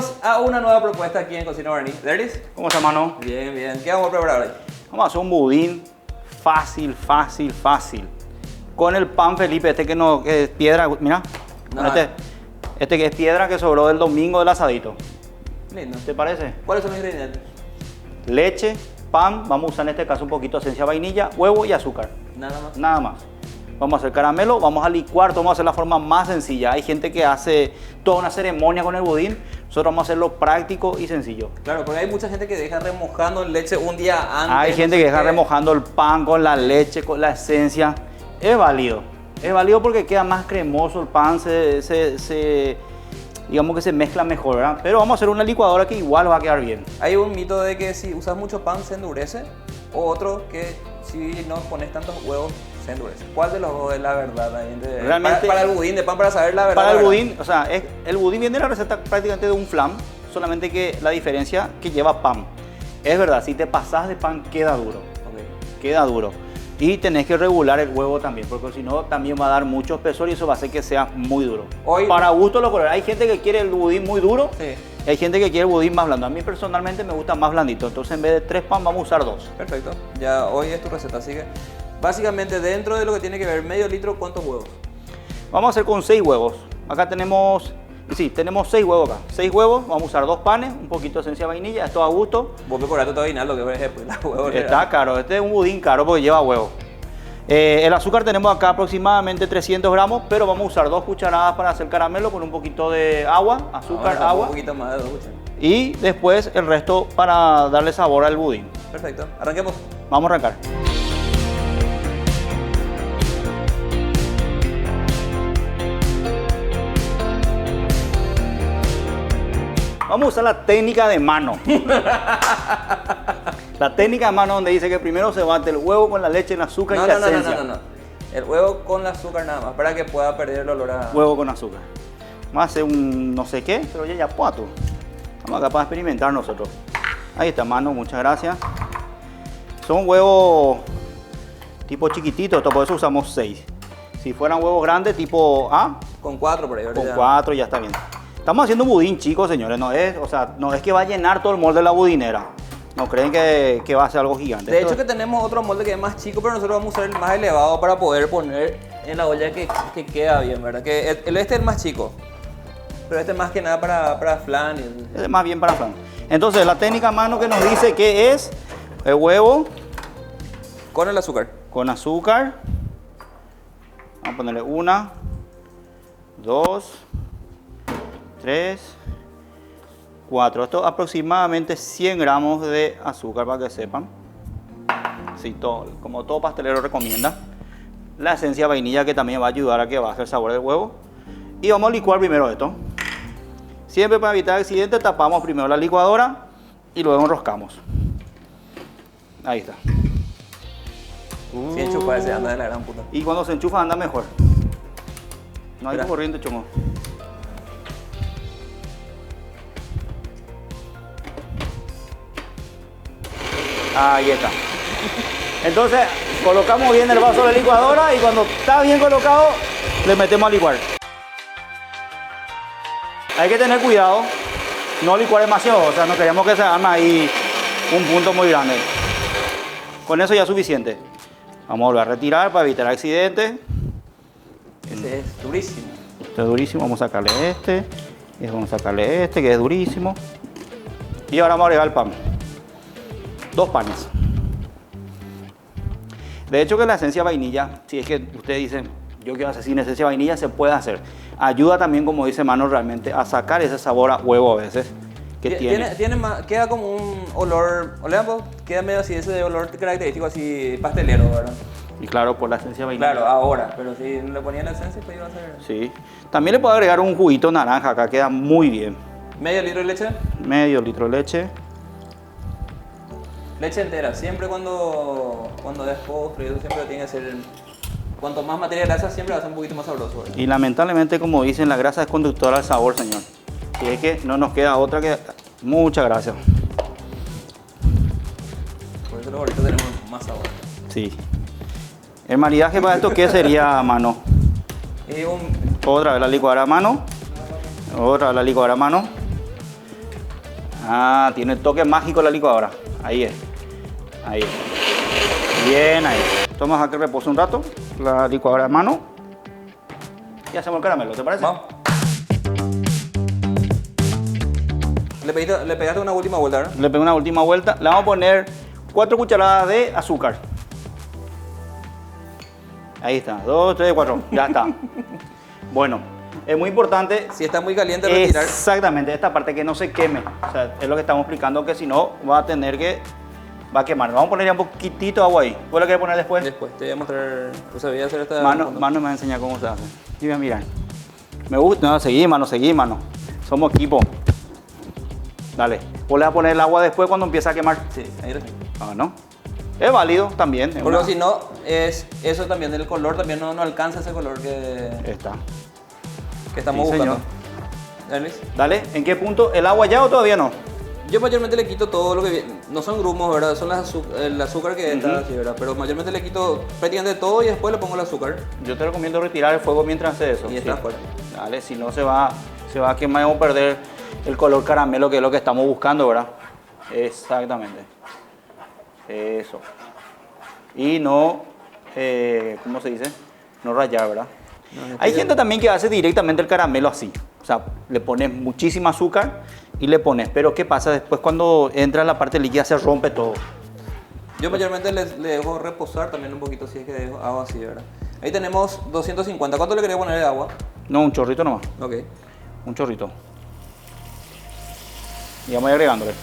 Bienvenidos a una nueva propuesta aquí en Cocina Barney. ¿Derlis? ¿Cómo está, mano? Bien, bien. ¿Qué vamos a preparar hoy? Vamos a hacer un budín fácil. Con el pan Felipe, este que no que es piedra, mira. No. Este que es piedra que sobró del domingo del asadito. Lindo. ¿Te parece? ¿Cuáles son los ingredientes? Leche, pan, vamos a usar en este caso un poquito de esencia de vainilla, huevo y azúcar. Nada más. Nada más. Vamos a hacer caramelo, vamos a licuar, vamos a hacer la forma más sencilla. Hay gente que hace toda una ceremonia con el budín, nosotros vamos a hacerlo práctico y sencillo. Claro, porque hay mucha gente que deja remojando leche un día antes. Hay gente que deja remojando el pan con la leche, con la esencia. Es válido porque queda más cremoso el pan, digamos que se mezcla mejor, ¿verdad? Pero vamos a hacer una licuadora que igual va a quedar bien. Hay un mito de que si usas mucho pan se endurece, o otro que si no pones tantos huevos se endurece. ¿Cuál de los dos es la verdad? Realmente, para el budín de pan, para saber la verdad. Para el budín, o sea, el budín viene de la receta prácticamente de un flan, solamente que la diferencia que lleva pan. Es verdad, si te pasas de pan queda duro. Okay. Queda duro. Y tenés que regular el huevo también, porque si no también va a dar mucho espesor y eso va a hacer que sea muy duro. Para gusto los colores. Hay gente que quiere el budín muy duro, sí. Y hay gente que quiere el budín más blando. A mí personalmente me gusta más blandito, entonces en vez de 3 pan vamos a usar 2. Perfecto, ya hoy es tu receta, así que básicamente dentro de lo que tiene que ver medio litro, ¿cuántos huevos? Vamos a hacer con 6 huevos. Acá tenemos 6 huevos acá. 6 huevos, vamos a usar 2 panes, un poquito de esencia de vainilla, esto a gusto. Vos me cobraste todo lo que es pues, la huevo. Está caro, este es un budín caro porque lleva huevo. El azúcar tenemos acá aproximadamente 300 gramos, pero vamos a usar 2 cucharadas para hacer caramelo con un poquito de agua, azúcar, agua. Un poquito más de 2 cucharadas. Y después el resto para darle sabor al budín. Perfecto, arranquemos. Vamos a arrancar. Vamos a usar la técnica de mano. La técnica de mano donde dice que primero se bate el huevo con la leche, el azúcar y la esencia. No. El huevo con el azúcar nada más, para que pueda perder el olor a... Huevo con azúcar. Vamos a hacer un no sé qué, pero ya puedo. Vamos acá para experimentar nosotros. Ahí está, mano, muchas gracias. Son huevos tipo chiquititos, por eso usamos 6. Si fueran huevos grandes tipo A, con 4 por ahí. Con 4 ya está bien. Estamos haciendo un budín, chicos, señores. No es que va a llenar todo el molde de la budinera. No creen que va a ser algo gigante. De hecho que tenemos otro molde que es más chico, pero nosotros vamos a usar el más elevado para poder poner en la olla que queda bien, ¿verdad? Que este es el más chico, pero este es más que nada para flan. Este es más bien para flan. Entonces la técnica a mano que nos dice que es el huevo con el azúcar. Con azúcar. Vamos a ponerle 1, 2, 3, 4. Esto aproximadamente 100 gramos de azúcar para que sepan. Sí, como todo pastelero recomienda. La esencia de vainilla que también va a ayudar a que baje el sabor del huevo. Y vamos a licuar primero esto. Siempre para evitar accidentes tapamos primero la licuadora y luego enroscamos. Ahí está. Si enchufa ese anda de la gran puta. Y cuando se enchufa anda mejor. No hay corriente, chongo. Ahí está. Entonces colocamos bien el vaso de la licuadora y cuando está bien colocado le metemos a licuar. Hay que tener cuidado, no licuar demasiado, o sea, no queremos que se haga ahí un punto muy grande. Con eso ya es suficiente. Vamos a volver a retirar para evitar accidentes. Ese es durísimo. Este es durísimo, vamos a sacarle este. Y vamos a sacarle este que es durísimo. Y ahora vamos a agregar el pan. 2 panes. De hecho que la esencia de vainilla, si es que ustedes dicen, yo quiero hacer sin esencia de vainilla, se puede hacer. Ayuda también, como dice Mano, realmente a sacar ese sabor a huevo a veces. Que tiene más, queda como un olor, queda medio así, ese olor característico así pastelero, ¿verdad? Y claro, por la esencia de vainilla. Claro, ahora, pero si le ponían la esencia, pues iba a ser... Sí. También le puedo agregar un juguito naranja, acá queda muy bien. ¿Medio litro de leche? Medio litro de leche. Leche entera, siempre cuando es postre, eso siempre tiene que ser... Cuanto más materia grasa, siempre va a ser un poquito más sabroso, ¿verdad? Y lamentablemente, como dicen, la grasa es conductora al sabor, señor. Y es que no nos queda otra que... Muchas gracias. Por eso los gorditos tenemos más sabor. Sí. El maridaje para esto, ¿qué sería a mano? Y Otra vez la licuadora a mano. Otra vez la licuadora a mano. Ah, tiene el toque mágico la licuadora. Ahí es. Ahí es. Bien ahí. Vamos a dejar que repose un rato la licuadora a mano. Y hacemos el caramelo, ¿te parece? Vamos. Le pegaste una última vuelta, ¿verdad? Le pego una última vuelta. Le vamos a poner 4 cucharadas de azúcar. Ahí está. 2, 3, 4. Ya está. Bueno, es muy importante. Si está muy caliente, retirar. Exactamente, esta parte que no se queme. O sea, es lo que estamos explicando, que si no va a tener que... va a quemar. Vamos a poner ya un poquitito de agua ahí. ¿Vos la querés poner después? Después te voy a mostrar. O sea, voy a hacer esta. Mano me va a enseñar cómo se hace. Y voy a mirar. Me gusta. No, seguí, mano. Somos equipo. Dale. Vos le vas a poner el agua después cuando empieza a quemar. Sí, ahí lo tengo. Ah, ¿no? Es válido también. Es Porque una- si no, es eso también, el color también no alcanza ese color Está. que estamos Sí, buscando. señor. ¿Dale, Luis? Dale. ¿En qué punto? ¿El agua ya o todavía no? Yo mayormente le quito todo lo que... No son grumos, ¿verdad? Son el azúcar que está así, ¿verdad? Pero mayormente le quito prácticamente todo y después le pongo el azúcar. Yo te recomiendo retirar el fuego mientras hace eso. Y está fuera. Dale, si no se va a quemar y vamos a perder el color caramelo, que es lo que estamos buscando, ¿verdad? Exactamente. Eso. Y no, ¿cómo se dice? No rayar, ¿verdad? No, Hay gente también que hace directamente el caramelo así. O sea, le pones muchísima azúcar y le pones. Pero ¿qué pasa después cuando entra la parte líquida? Se rompe todo. Yo mayormente le dejo reposar también un poquito si es que hago así, ¿verdad? Ahí tenemos 250. ¿Cuánto le quería poner de agua? No, un chorrito nomás. Ok. Un chorrito. Y vamos a ir agregándole.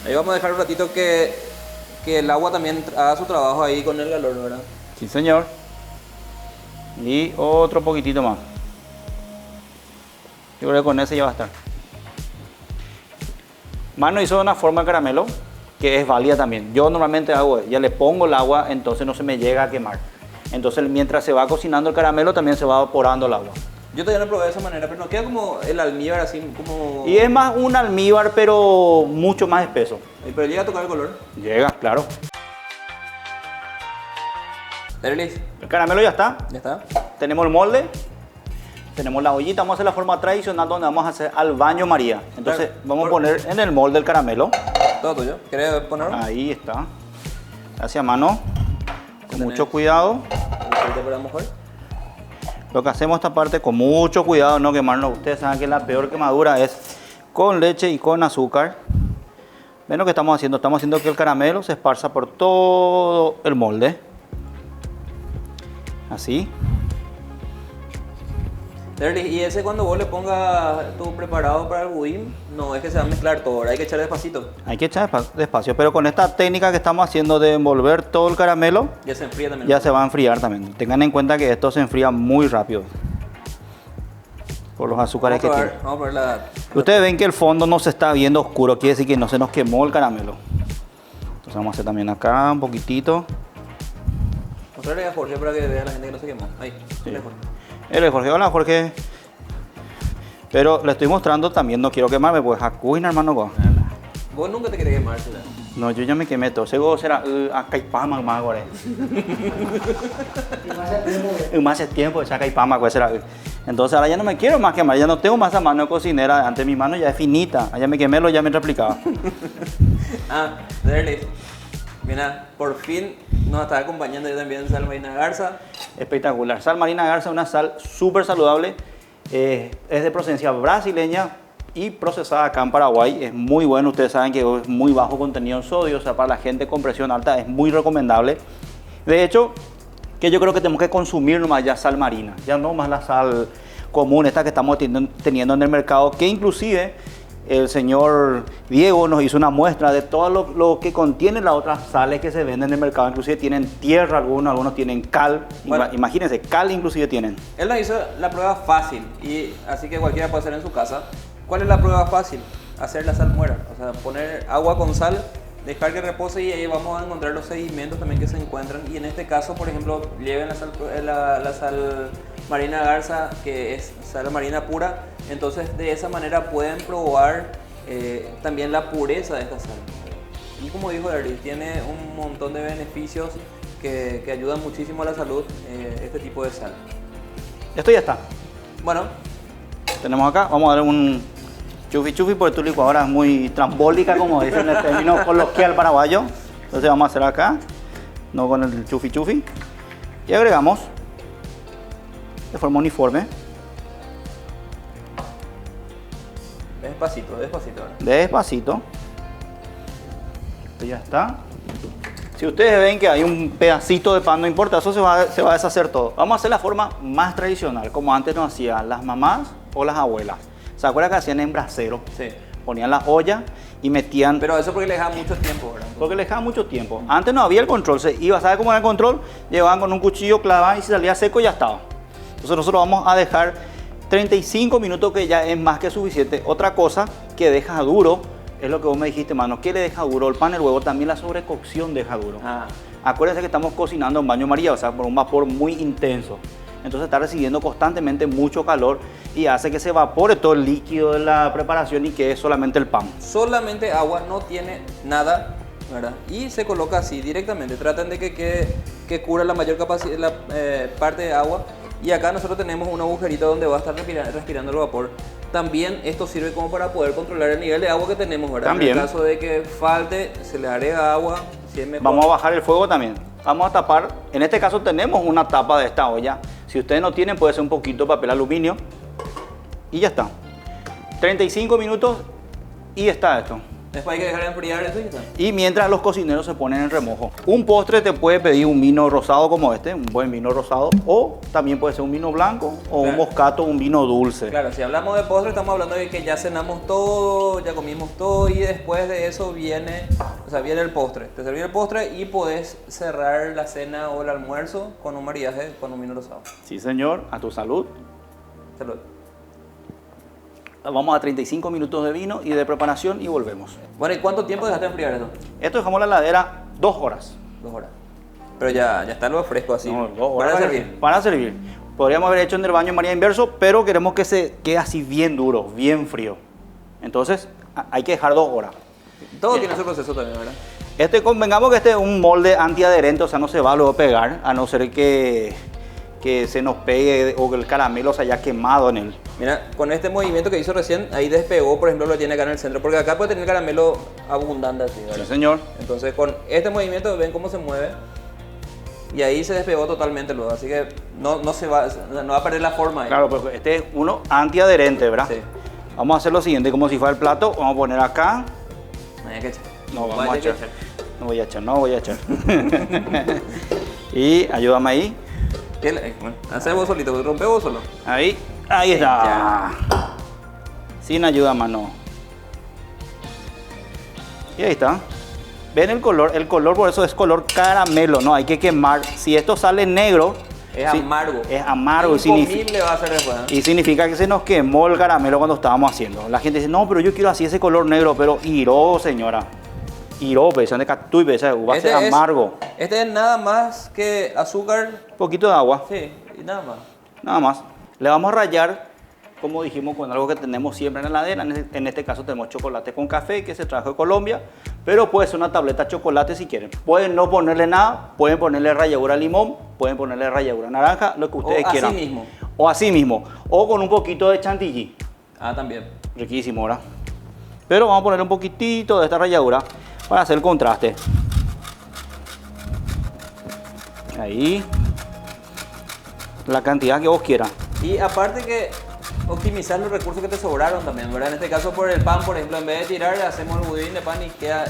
Ahí vamos a dejar un ratito que el agua también haga su trabajo ahí con el calor, ¿verdad? Sí, señor. Y otro poquitito más. Yo creo que con ese ya va a estar. Mano hizo una forma de caramelo que es válida también. Yo normalmente hago, ya le pongo el agua, entonces no se me llega a quemar. Entonces mientras se va cocinando el caramelo también se va evaporando el agua. Yo todavía no probé de esa manera, pero no queda como el almíbar así, como... Y es más un almíbar, pero mucho más espeso. Pero llega a tocar el color. Llega, claro. ¿Dale, Liz? El caramelo ya está. ¿Ya está? Tenemos el molde. Tenemos la ollita. Vamos a hacer la forma tradicional donde vamos a hacer al baño María. Entonces Claro. vamos a poner en el molde el caramelo. Todo tuyo. ¿Querés ponerlo? Ahí está. Hacia mano. Con Tenés- mucho cuidado. Ahorita para mejor. Lo que hacemos esta parte con mucho cuidado, no quemarnos. Ustedes saben que la peor quemadura es con leche y con azúcar. Ven lo que estamos haciendo. Estamos haciendo que el caramelo se esparza por todo el molde. Así. Derlis, y ese cuando vos le pongas tu preparado para el budín, no es que se va a mezclar todo, ¿verdad? Hay que echar despacito. Hay que echar despacio. Pero con esta técnica que estamos haciendo de envolver todo el caramelo, Ya se enfría también. ya se va a enfriar también. Tengan en cuenta que esto se enfría muy rápido. Por los azúcares que tiene. Vamos a probar la... Ustedes ven que el fondo no se está viendo oscuro, quiere decir que no se nos quemó el caramelo. Entonces vamos a hacer también acá un poquitito. Mostrarle a Jorge para que vea la gente que no se quemó. Ahí, Sí. dale, Jorge. Él es Jorge, hola Jorge. Pero le estoy mostrando también, no quiero quemarme, pues jacuina hermano. Vos nunca te querés quemar, ¿verdad? No, yo ya me quemé todo. Seguro será caipama más ahora. Más hace tiempo esa caipama pues será. Entonces ahora ya no me quiero más quemar, ya no tengo más esa mano de cocinera. Antes mi mano ya es finita. Allá me quemé, lo ya me replicaba. Ah, Derlis. Mira, por fin nos está acompañando yo también Sal Marina Garza. Espectacular. Sal Marina Garza, una sal súper saludable. Es de procedencia brasileña y procesada acá en Paraguay. Es muy bueno. Ustedes saben que es muy bajo contenido en sodio. O sea, para la gente con presión alta es muy recomendable. De hecho, que yo creo que tenemos que consumir nomás ya sal marina. Ya no más la sal común, esta que estamos teniendo en el mercado. Que inclusive el señor Diego nos hizo una muestra de todo lo que contienen las otras sales que se venden en el mercado. Inclusive tienen tierra algunos tienen cal. Bueno. Imagínense, cal inclusive tienen. Él nos hizo la prueba fácil, y así que cualquiera puede hacer en su casa. ¿Cuál es la prueba fácil? Hacer la salmuera, o sea, poner agua con sal, dejar que repose y ahí vamos a encontrar los sedimentos también que se encuentran. Y en este caso, por ejemplo, lleven la sal Marina Garza, que es sal marina pura. Entonces, de esa manera pueden probar también la pureza de esta sal. Y como dijo Derlis, tiene un montón de beneficios que ayudan muchísimo a la salud, este tipo de sal. Esto ya está. Bueno, Tenemos acá, vamos a dar Chufi chufi porque tu licuadora es muy trambólica, como dicen en el término coloquial paraguayo. Entonces vamos a hacer acá, no con el chufi chufi. Y agregamos de forma uniforme. Despacito, despacito. ¿Verdad? Despacito. Esto ya está. Si ustedes ven que hay un pedacito de pan, no importa, eso se va a deshacer todo. Vamos a hacer la forma más tradicional, como antes nos hacían las mamás o las abuelas. ¿Se acuerdan que hacían en brasero? Sí. Ponían la olla y metían... Pero eso porque le dejaba mucho tiempo, ¿verdad? Porque le dejaba mucho tiempo. Antes no había el control, se iba, ¿sabe cómo era el control? Llevaban con un cuchillo, clavaban y si salía seco ya estaba. Entonces nosotros vamos a dejar 35 minutos, que ya es más que suficiente. Otra cosa que deja duro es lo que vos me dijiste, mano. ¿Qué le deja duro? El pan, el huevo, también la sobrecocción deja duro. Acuérdense que estamos cocinando en baño María, o sea, por un vapor muy intenso. Entonces está recibiendo constantemente mucho calor y hace que se evapore todo el líquido de la preparación y quede solamente el pan. Solamente agua, no tiene nada, ¿verdad? Y se coloca así directamente. Tratan de que cubra la mayor capacidad, la parte de agua. Y acá nosotros tenemos un agujerito donde va a estar respirando el vapor. También esto sirve como para poder controlar el nivel de agua que tenemos, ¿verdad? También. En el caso de que falte, se le agrega agua. Si es mejor. Vamos a bajar el fuego también. Vamos a tapar, en este caso tenemos una tapa de esta olla. Si ustedes no tienen, puede ser un poquito de papel aluminio. Y ya está. 35 minutos y está esto. Después hay que dejar enfriar eso y ya está. Y mientras los cocineros se ponen en remojo. Un postre te puede pedir un vino rosado como este, un buen vino rosado. O también puede ser un vino blanco o un moscato, un vino dulce. Claro, si hablamos de postre estamos hablando de que ya cenamos todo, ya comimos todo y después de eso viene el postre. Te serví el postre y podés cerrar la cena o el almuerzo con un maridaje con un vino rosado. Sí, señor. A tu salud. Salud. Vamos a 35 minutos de vino y de preparación y volvemos. Bueno, ¿y cuánto tiempo dejaste enfriar eso? Esto dejamos en la heladera 2 horas. 2 horas. Pero ya está lo fresco así. No, 2 horas para servir. Para servir. Podríamos haber hecho en el baño María inverso, pero queremos que se quede así bien duro, bien frío. Entonces hay que dejar 2 horas. Todo tiene su proceso también, ¿verdad? Convengamos que este es un molde antiadherente, o sea, no se va luego a pegar, a no ser que se nos pegue o que el caramelo se haya quemado en él. Mira, con este movimiento que hizo recién, ahí despegó, por ejemplo, lo tiene acá en el centro, porque acá puede tener caramelo abundante así, ¿verdad? Sí, señor. Entonces, con este movimiento ven cómo se mueve y ahí se despegó totalmente luego, así que no va a perder la forma ahí. Claro, pero este es uno antiadherente, ¿verdad? Sí. Vamos a hacer lo siguiente, como si fuera el plato, vamos a poner acá. No hay que echar. No, vamos a echar. No voy a echar. Y ayúdame ahí. Bueno, hacé vos solito, rompe vos solo. Ahí está. Sin ayuda, mano. Y ahí está. ¿Ven el color? El color por eso es color caramelo, ¿no? Hay que quemar. Si esto sale negro... Es amargo. Es amargo. Incomible va a ser después. Y significa que se nos quemó el caramelo cuando estábamos haciendo. La gente dice, no, pero yo quiero así ese color negro. Pero iró, señora. Iró, pensando que tú va a ser amargo. Este es nada más que azúcar. Un poquito de agua. Sí, y nada más. Nada más. Le vamos a rallar, como dijimos, con algo que tenemos siempre en la heladera. En este caso tenemos chocolate con café, que se trajo de Colombia. Pero puede ser una tableta de chocolate si quieren. Pueden no ponerle nada, pueden ponerle ralladura de limón, pueden ponerle ralladura de naranja, lo que ustedes quieran. Así mismo. O así mismo. O con un poquito de chantilly. Ah, también. Riquísimo, ¿verdad? Pero vamos a poner un poquitito de esta ralladura para hacer el contraste. Ahí. La cantidad que vos quieras. Y aparte que optimizar los recursos que te sobraron también, ¿verdad? En este caso por el pan, por ejemplo, en vez de tirar, hacemos el budín de pan y queda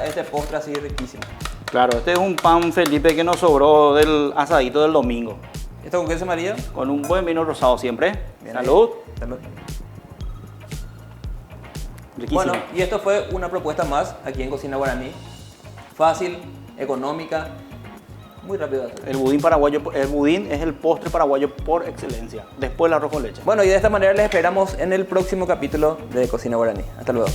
este postre así riquísimo. Claro, este es un pan, Felipe, que nos sobró del asadito del domingo. ¿Esto con qué se maría? Con un buen vino rosado siempre. Bien, Salud. Salud. Riquísimo. Bueno, y esto fue una propuesta más aquí en Cocina Guaraní. Fácil, económica, muy rápido de hacer. El budín paraguayo, el budín es el postre paraguayo por excelencia, después el arroz con leche. Bueno, y de esta manera les esperamos en el próximo capítulo de Cocina Guaraní. Hasta luego.